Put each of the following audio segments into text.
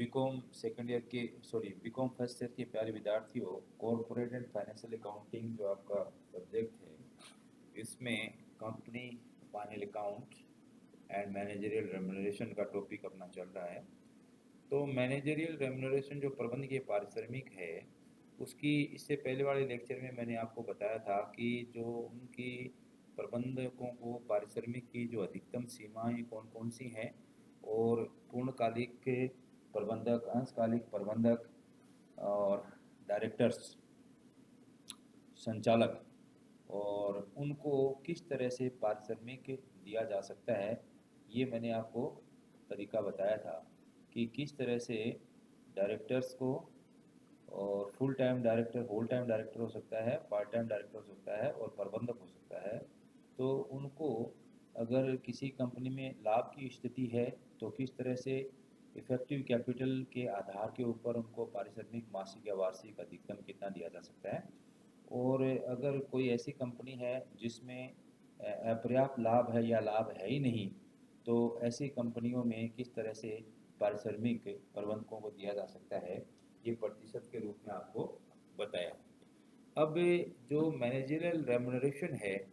BCom second year के BCom first year के प्यारे विद्यार्थियों, कॉर्पोरेट एंड फाइनेंशियल अकाउंटिंग जो आपका सब्जेक्ट है, इसमें company final account and managerial remuneration का टॉपिक अपना चल रहा है। तो मैनेजरियल रेम्युनरेशन जो प्रबंधकीय पारिश्रमिक है, उसकी इससे पहले वाले लेक्चर में मैंने आपको बताया था कि जो उनकी प्रबंधकों को पारिश्रमिक की जो अधिकतम सीमाएं कौन कौन सी हैं, और पूर्णकालिक प्रबंधक, अंशकालिक प्रबंधक और डायरेक्टर्स, संचालक, और उनको किस तरह से पारिश्रमिक दिया जा सकता है, ये मैंने आपको तरीका बताया था कि किस तरह से डायरेक्टर्स को, और full time director, whole time director हो सकता है, पार्ट टाइम डायरेक्टर हो सकता है, और प्रबंधक हो सकता है। तो उनको अगर किसी कंपनी में लाभ की स्थिति है तो किस तरह से इफेक्टिव कैपिटल के आधार के ऊपर उनको पारिश्रमिक मासिक या वार्षिक अधिकतम कितना दिया जा सकता है। और अगर कोई ऐसी कंपनी है जिसमें अपर्याप्त लाभ है या लाभ है ही नहीं, तो ऐसी कंपनियों में किस तरह से पारिश्रमिक प्रबंधकों को दिया जा सकता है, ये प्रतिशत के रूप में आपको बताया। अब जो मैनेजरियल रेम्युनरेशन है,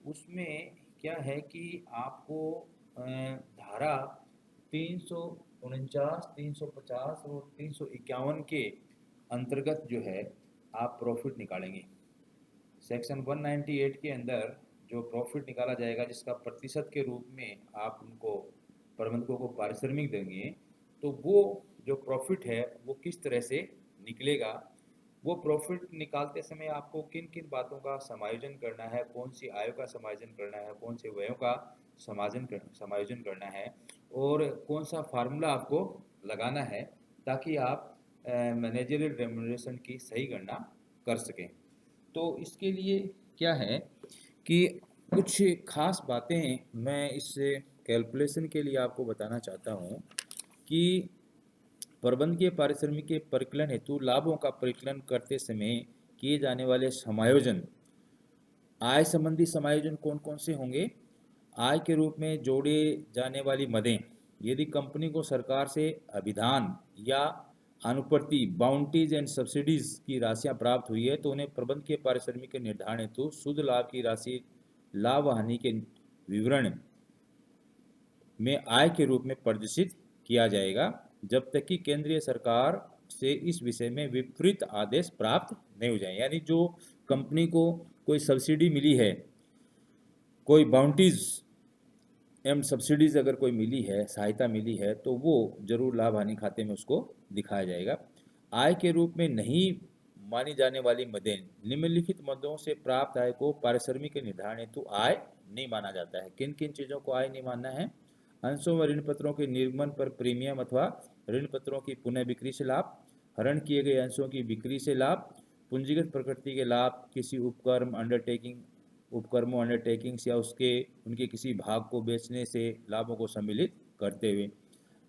उसमें क्या है कि आपको धारा 349, 350 और 351 के अंतर्गत जो है आप प्रॉफिट निकालेंगे। सेक्शन 198 के अंदर जो प्रॉफिट निकाला जाएगा, जिसका प्रतिशत के रूप में आप उनको, प्रबंधकों को पारिश्रमिक देंगे, तो वो जो प्रॉफिट है वो किस तरह से निकलेगा, वो प्रॉफिट निकालते समय आपको किन किन बातों का समायोजन करना है, कौन सी आयों का समायोजन करना है, कौन से व्ययों का समायोजन करना है, और कौन सा फार्मूला आपको लगाना है, ताकि आप मैनेजरियल रेम्युनरेशन की सही गणना कर सकें। तो इसके लिए क्या है कि कुछ खास बातें मैं इस कैलकुलेशन के लिए आपको बताना चाहता हूँ कि प्रबंधकीय पारिश्रमिक के परिकलन हेतु लाभों का परिकलन करते समय किए जाने वाले समायोजन, आय संबंधी समायोजन कौन कौन से होंगे। आय के रूप में जोड़े जाने वाली मदें, यदि कंपनी को सरकार से अभिधान या अनुप्रति, बाउंटीज एंड सब्सिडीज की राशियां प्राप्त हुई है, तो उन्हें प्रबंधकीय पारिश्रमिक के निर्धारण हेतु शुद्ध लाभ की राशि लाभ हानि के विवरण में आय के रूप में प्रदर्शित किया जाएगा, जब तक कि केंद्रीय सरकार से इस विषय में विपरीत आदेश प्राप्त नहीं हो जाए। यानी जो कंपनी को कोई सब्सिडी मिली है, कोई बाउंटीज एवं सब्सिडीज अगर कोई मिली है, सहायता मिली है, तो वो जरूर लाभ हानि खाते में उसको दिखाया जाएगा। आय के रूप में नहीं मानी जाने वाली मदें, निम्नलिखित मदों से प्राप्त आय को पारिश्रमिक के निर्धारण हेतु आय नहीं माना जाता है। किन किन चीज़ों को आय नहीं मानना है। अंशों व ऋण पत्रों के निर्गमन पर प्रीमियम अथवा ऋण पत्रों की पुनः बिक्री से लाभ, हरण किए गए अंशों की बिक्री से लाभ, पूंजीगत प्रकृति के लाभ, किसी उपक्रमों अंडरटेकिंग्स या उनके किसी भाग को बेचने से लाभों को सम्मिलित करते हुए,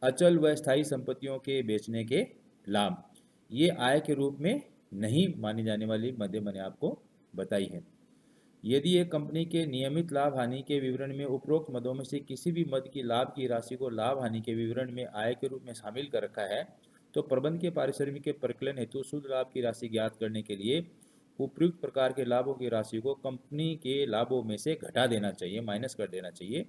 अचल व स्थायी संपत्तियों के बेचने के लाभ, ये आय के रूप में नहीं मानी जाने वाली मदें मैंने आपको बताई है। यदि एक कंपनी के नियमित लाभ हानि के विवरण में उपरोक्त मदों में से किसी भी मद की लाभ की राशि को लाभ हानि के विवरण में आय के रूप में शामिल कर रखा है, तो प्रबंध के पारिश्रमिक के परिकलन हेतु शुद्ध लाभ की राशि ज्ञात करने के लिए उपयुक्त प्रकार के लाभों की राशि को कंपनी के लाभों में से घटा देना चाहिए, माइनस कर देना चाहिए।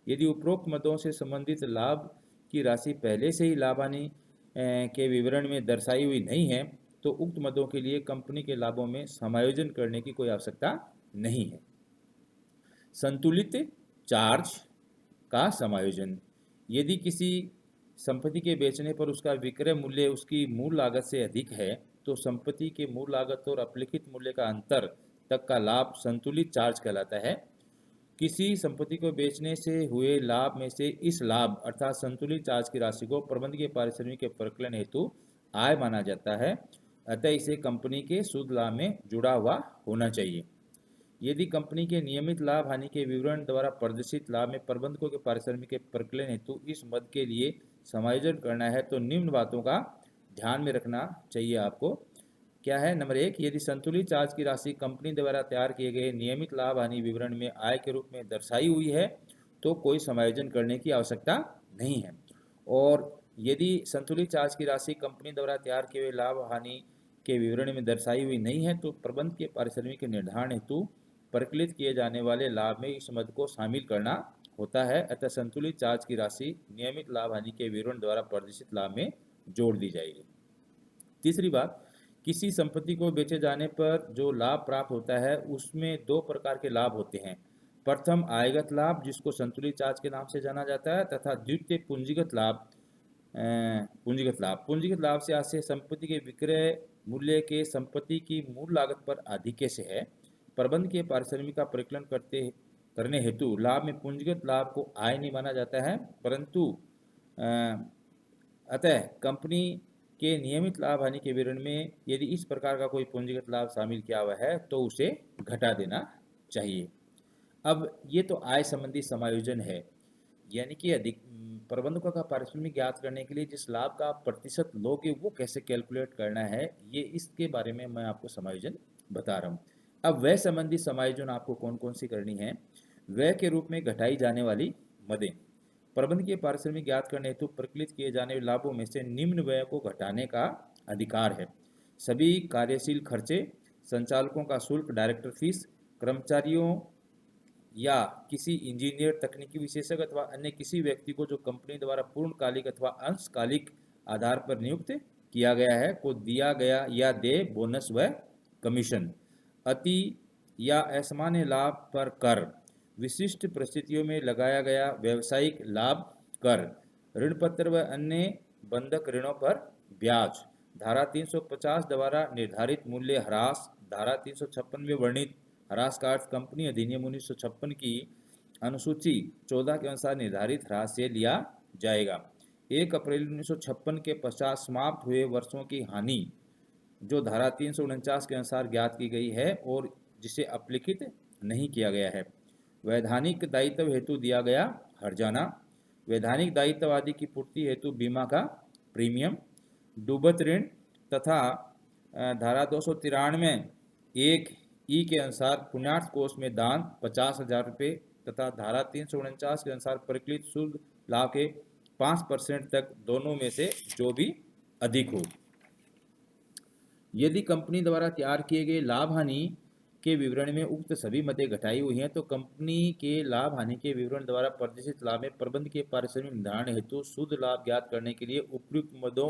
यदि उपरोक्त मदों से संबंधित लाभ की राशि पहले से ही लाभ हानि के विवरण में दर्शाई हुई नहीं है, तो उक्त मदों के लिए कंपनी के लाभों में समायोजन करने की कोई आवश्यकता नहीं है। संतुलित चार्ज का समायोजन, यदि किसी संपत्ति के बेचने पर उसका विक्रय मूल्य उसकी मूल लागत से अधिक है, तो संपत्ति के मूल लागत और अपलिखित मूल्य का अंतर तक का लाभ संतुलित चार्ज कहलाता है। किसी संपत्ति को बेचने से हुए लाभ में से इस लाभ अर्थात संतुलित चार्ज की राशि को प्रबंध के पारिश्रमिक के परिकलन हेतु आय माना जाता है, अतः इसे कंपनी के शुद्ध लाभ में जुड़ा हुआ होना चाहिए। यदि कंपनी के नियमित लाभ हानि के विवरण द्वारा प्रदर्शित लाभ में प्रबंधकों के पारिश्रमिक के परिकलन हेतु इस मद के लिए समायोजन करना है, तो निम्न बातों का ध्यान में रखना चाहिए आपको। क्या है। नंबर 1, यदि संतुलित चार्ज की राशि कंपनी द्वारा तैयार किए गए नियमित लाभ हानि विवरण में आय के रूप में दर्शाई हुई है, तो कोई समायोजन करने की आवश्यकता नहीं है। और यदि संतुलित चार्ज की राशि कंपनी द्वारा तैयार किए हुए लाभ हानि के विवरण में दर्शाई हुई नहीं है तो प्रबंध के पारिश्रमिक के निर्धारण हेतु परिकलित किए जाने वाले लाभ में इस मद को शामिल करना होता है। अतः संतुलित चार्ज की राशि नियमित लाभ हानि के विवरण द्वारा प्रदर्शित लाभ में जोड़ दी जाएगी। तीसरी बात, किसी संपत्ति को बेचे जाने पर जो लाभ प्राप्त होता है उसमें दो प्रकार के लाभ होते हैं। प्रथम आयगत लाभ, जिसको संतुलित चार्ज के नाम से जाना जाता है, तथा द्वितीय पूंजीगत लाभ। पूंजीगत लाभ से आशय संपत्ति के विक्रय मूल्य के संपत्ति की मूल लागत पर आधिक्य से है। प्रबंध के पारिश्रमिक का परिकलन करने हेतु लाभ में पूंजीगत लाभ को आय नहीं माना जाता है, परंतु अतः कंपनी के नियमित लाभ हानि के विवरण में यदि इस प्रकार का कोई पूंजीगत लाभ शामिल किया हुआ है तो उसे घटा देना चाहिए। अब ये तो आय संबंधी समायोजन है, यानी कि अधिक प्रबंधकों का पारिश्रमिक ज्ञात करने के लिए जिस लाभ का प्रतिशत लोगे वो कैसे कैलकुलेट करना है, ये इसके बारे में मैं आपको समायोजन बता रहा हूँ। अब व्यय संबंधी समायोजन आपको कौन कौन सी करनी है। व्यय के रूप में घटाई जाने वाली मदें। प्रबंध के पारिश्रमिक ज्ञात करने हेतु प्रकलित किए जाने वाले लाभों में से निम्न व्यय को घटाने का अधिकार है। सभी कार्यशील खर्चे, संचालकों का शुल्क, डायरेक्टर फीस, कर्मचारियों या किसी इंजीनियर, तकनीकी विशेषज्ञ अथवा अन्य किसी व्यक्ति को जो कंपनी द्वारा पूर्णकालिक अथवा अंशकालिक आधार पर नियुक्त किया गया है को दिया गया या दे बोनस व कमीशन। अति या असामान्य लाभ पर कर, विशिष्ट परिस्थितियों में लगाया गया व्यावसायिक लाभ कर, ऋण पत्र व अन्य बंधक ऋणों पर ब्याज, धारा 350 द्वारा निर्धारित मूल्य ह्रास, धारा 356 में वर्णित ह्रास का अर्थ कंपनी अधिनियम 1956 की अनुसूची 14 के अनुसार निर्धारित ह्रास से लिया जाएगा। 1 अप्रैल 1956 के पश्चात समाप्त हुए वर्षों की हानि जो धारा 349 के अनुसार ज्ञात की गई है और जिसे अपलिखित नहीं किया गया है। वैधानिक दायित्व हेतु दिया गया हर्जाना, वैधानिक दायित्व आदि की पूर्ति हेतु बीमा का प्रीमियम, डूबत ऋण तथा धारा 293 1 ई के अनुसार पुण्यार्थ कोष में दान 50,000 रुपये तथा धारा 349 के अनुसार परिकलित शुद्ध लाभ के 5% तक दोनों में से जो भी अधिक हो। यदि कंपनी द्वारा तैयार किए गए लाभ हानि के विवरण में उक्त सभी मदें घटाई हुई हैं तो कंपनी के लाभ हानि के विवरण द्वारा प्रदर्शित लाभ में प्रबंध के पारिश्रमिक निर्धारण हेतु शुद्ध लाभ ज्ञात करने के लिए उपयुक्त मदों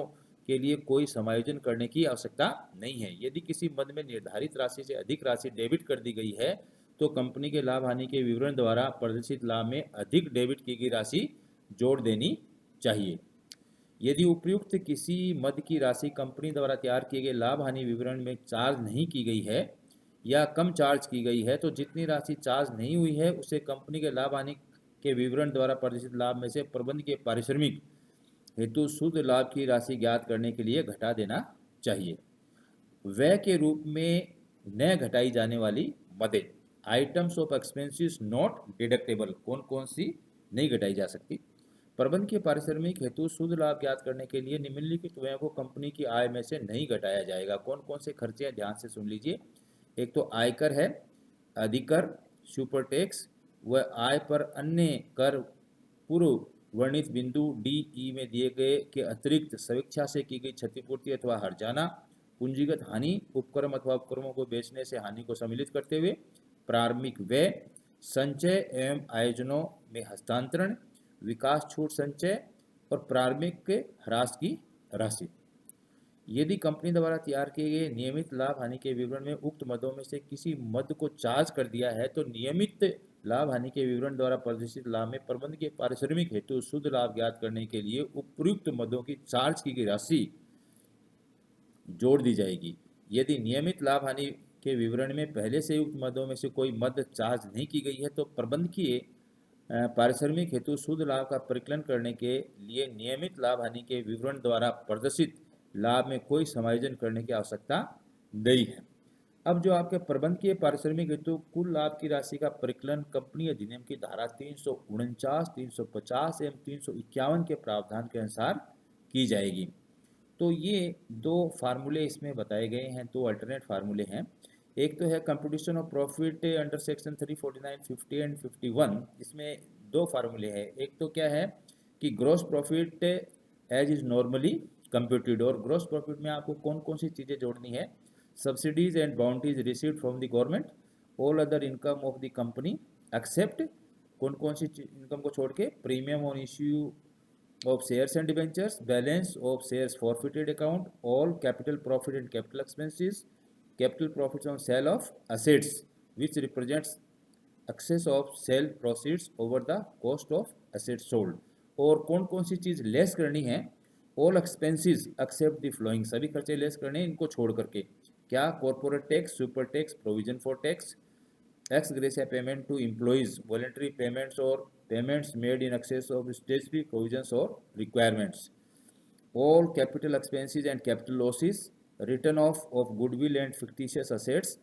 के लिए कोई समायोजन करने की आवश्यकता नहीं है। यदि किसी मद में निर्धारित राशि से अधिक राशि डेबिट कर दी गई है तो कंपनी के लाभ हानि के विवरण द्वारा प्रदर्शित लाभ में अधिक डेबिट की गई राशि जोड़ देनी चाहिए। यदि उपयुक्त किसी मद की राशि कंपनी द्वारा तैयार किए गए लाभ हानि विवरण में चार्ज नहीं की गई है या कम चार्ज की गई है तो जितनी राशि चार्ज नहीं हुई है उसे कंपनी के लाभ हानि के विवरण द्वारा प्रदर्शित लाभ में से प्रबंध के पारिश्रमिक हेतु शुद्ध लाभ की राशि ज्ञात करने के लिए घटा देना चाहिए। व्यय के रूप में न घटाई जाने वाली मदें। Items of expenses not deductible, कौन कौन सी नहीं घटाई जा सकती। प्रबंध के पारिश्रमिक हेतु शुद्ध लाभ ज्ञात करने के लिए निम्नलिखित व्ययों को कंपनी की आय में से नहीं घटाया जाएगा। कौन कौन से खर्चे हैं, ध्यान से सुन लीजिए। एक तो आयकर है, अधिकर, सुपर टैक्स व आय पर अन्य कर पूर्व वर्णित बिंदु डी ई में दिए गए के अतिरिक्त स्वेच्छा से की गई क्षतिपूर्ति अथवा हर्जाना, पूंजीगत हानि, उपक्रम अथवा उपक्रमों को बेचने से हानि को सम्मिलित करते हुए, प्रारंभिक व्यय, संचय एवं आयोजनों में हस्तांतरण, विकास छूट संचय और प्रारंभिक के ह्रास की राशि। यदि कंपनी द्वारा तैयार किए गए नियमित लाभ हानि के विवरण में उक्त मदों में से किसी मद को चार्ज कर दिया है तो नियमित लाभ हानि के विवरण द्वारा प्रदर्शित लाभ में प्रबंध के पारिश्रमिक हेतु शुद्ध लाभ ज्ञात करने के लिए उपयुक्त मदों की चार्ज की गई राशि जोड़ दी जाएगी। यदि नियमित लाभ हानि के विवरण में पहले से उक्त मदों में से कोई मद चार्ज नहीं की गई है तो प्रबंध की पारिश्रमिक हेतु शुद्ध लाभ का परिकलन करने के लिए नियमित लाभ हानि के विवरण द्वारा प्रदर्शित लाभ में कोई समायोजन करने की आवश्यकता नहीं है। अब जो आपके प्रबंध के पारिश्रमिक हेतु कुल लाभ की राशि का परिकलन कंपनी अधिनियम की धारा 349, 350 एवं 351 के प्रावधान के अनुसार की जाएगी। तो ये दो फार्मूले इसमें बताए गए हैं, दो अल्टरनेट फार्मूले हैं। एक तो है computation of profit under section 349, 50 and 51। इसमें दो फार्मूले हैं। एक तो क्या है कि gross profit as is normally computed. और ग्रॉस प्रॉफिट में आपको कौन कौन सी चीज़ें जोड़नी है? Subsidies and boundaries received from the government, all other income of the company except, कौन कौन सी इनकम को छोड़ के? Premium on issue of shares and debentures, balance of shares forfeited account, all capital profit and capital expenses, capital profits on sale of assets which represents excess of sale proceeds over the cost of assets sold। और कौन कौन सी चीज़ less करनी है? All expenses except the following, सभी खर्चे less करने हैं इनको छोड़ करके। क्या? Corporate tax, super tax, provision for tax, ex gratia payment to employees, voluntary payments or payments made in excess of statutory provisions or requirements, all capital expenses and capital losses, written off of goodwill and fictitious assets,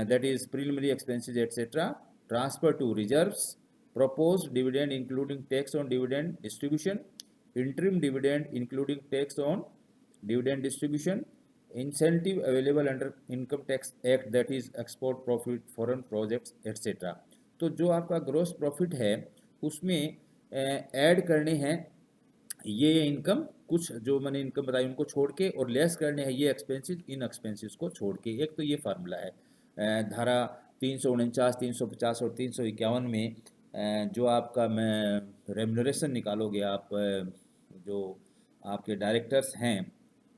that is preliminary expenses etc., transfer to reserves, proposed dividend including tax on dividend distribution, interim dividend including tax on dividend distribution, incentive available under income tax act, that is export profit, foreign projects etc। तो जो आपका gross profit है उसमें add करने हैं ये income, कुछ जो मैंने इनकम बताई उनको छोड़ के, और लेस करने हैं ये एक्सपेंसेस इन एक्सपेंसेस को छोड़ के। एक तो ये फार्मूला है। धारा 349, 350 और 351 में जो आपका मैं रेम्यूनरेशन निकालोगे आप, जो आपके डायरेक्टर्स हैं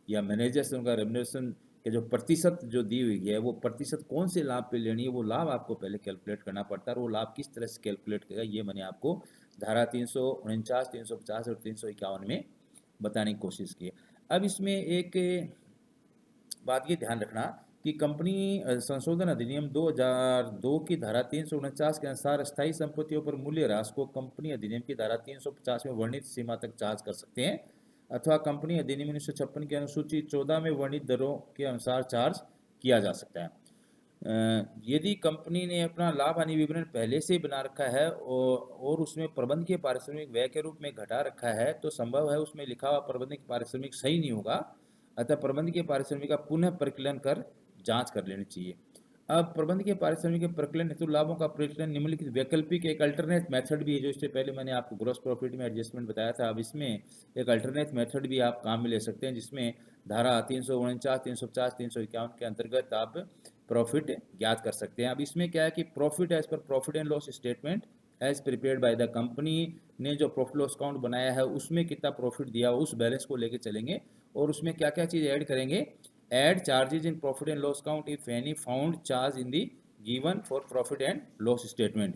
या मैनेजर्स, उनका रेम्यूनरेशन के जो प्रतिशत जो दी हुई है, वो प्रतिशत कौन से लाभ पे लेनी है, वो लाभ आपको पहले कैलकुलेट करना पड़ता है। और वो लाभ किस तरह से कैलकुलेट करेगा ये मैंने आपको धारा 349, 350 और 351 में बताने की कोशिश की। अब इसमें एक बात ये ध्यान रखना कि कंपनी संशोधन अधिनियम 2002 की धारा 349 के अनुसार स्थायी संपत्तियों पर मूल्य ह्रास को कंपनी अधिनियम की धारा 350 में वर्णित सीमा तक चार्ज कर सकते हैं, अथवा कंपनी अधिनियम 1956 की अनुसूची 14 में वर्णित दरों के अनुसार चार्ज किया जा सकता है। यदि कंपनी ने अपना लाभ हानि विवरण पहले से ही बना रखा है और उसमें प्रबंधकीय पारिश्रमिक व्यय के रूप में घटा रखा है, तो संभव है उसमें लिखा हुआ प्रबंधकीय पारिश्रमिक सही नहीं होगा, अतः प्रबंधकीय पारिश्रमिक का पुनः परिकलन कर जांच कर लेनी चाहिए। अब प्रबंधकीय पारिश्रमिक के परिकलन हेतु लाभों का परिकलन निम्नलिखित वैकल्पिक एक अल्टरनेट मेथड भी है, जो इससे पहले मैंने आपको ग्रॉस प्रॉफिट में एडजस्टमेंट बताया था। अब इसमें एक अल्टरनेट मेथड भी आप काम में ले सकते हैं, जिसमें धारा 349, 350, 351 के अंतर्गत आप प्रॉफिट ज्ञात कर सकते हैं। अब इसमें क्या है कि profit as per profit and loss statement as prepared by the company ने जो प्रॉफिट लॉस अकाउंट बनाया है उसमें कितना प्रॉफिट दिया उस बैलेंस को लेके चलेंगे, और उसमें क्या क्या चीज़ ऐड करेंगे? Add charges in profit and loss account if any found charge in the given for profit and loss statement,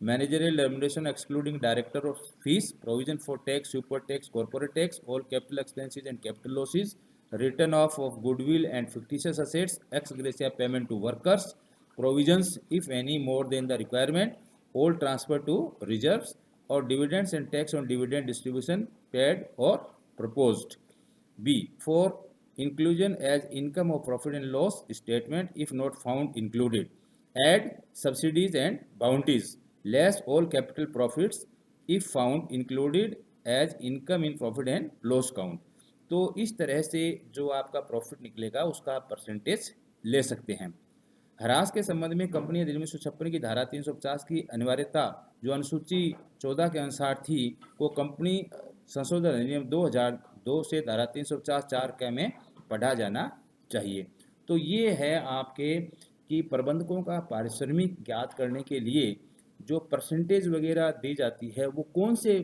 managerial remuneration excluding director of fees, provision for tax, super tax, corporate tax, all capital expenses and capital losses, written off of goodwill and fictitious assets, ex gratia payment to workers, provisions if any more than the requirement, all transfer to reserves, or dividends and tax on dividend distribution paid or proposed. B. For inclusion as income of profit and loss statement if not found included, add subsidies and bounties, less all capital profits if found included as income in profit and loss count। तो इस तरह से जो आपका profit निकलेगा उसका आप percentage ले सकते हैं। ह्रास के संबंध में कंपनी अधिनियम 1956 की धारा 350 की अनिवार्यता जो अनुसूची 14 के अनुसार थी, वो कंपनी संशोधन अधिनियम 2002 से धारा 350 4 के में पढ़ा जाना चाहिए। तो ये है आपके कि प्रबंधकों का पारिश्रमिक ज्ञात करने के लिए जो परसेंटेज वगैरह दी जाती है, वो कौन से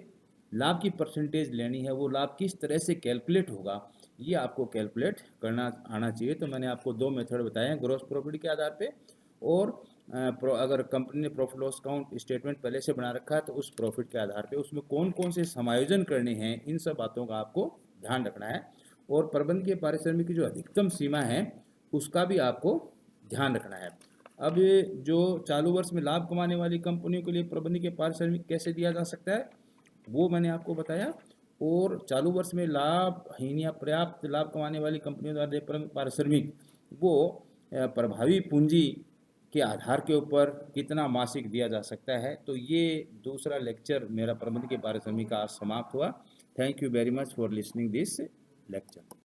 लाभ की परसेंटेज लेनी है, वो लाभ किस तरह से कैलकुलेट होगा, ये आपको कैलकुलेट करना आना चाहिए। तो मैंने आपको दो मेथड बताए हैं, ग्रॉस प्रॉफिट के आधार पे, और अगर कंपनी ने प्रॉफिट लॉस अकाउंट स्टेटमेंट पहले से बना रखा है तो उस प्रॉफिट के आधार पे उसमें कौन कौन से समायोजन करने हैं, इन सब बातों का आपको ध्यान रखना है। और प्रबंधकीय पारिश्रमिक की जो अधिकतम सीमा है उसका भी आपको ध्यान रखना है। अब जो चालू वर्ष में लाभ कमाने वाली कंपनियों के लिए प्रबंधकीय पारिश्रमिक कैसे दिया जा सकता है वो मैंने आपको बताया। और चालू वर्ष में लाभहीन या पर्याप्त लाभ कमाने वाली कंपनियों द्वारा पारिश्रमिक वो प्रभावी पूंजी के आधार के ऊपर कितना मासिक दिया जा सकता है। तो ये दूसरा लेक्चर मेरा प्रबंधकीय पारिश्रमिक का आज समाप्त हुआ। Thank you very much for listening this lecture.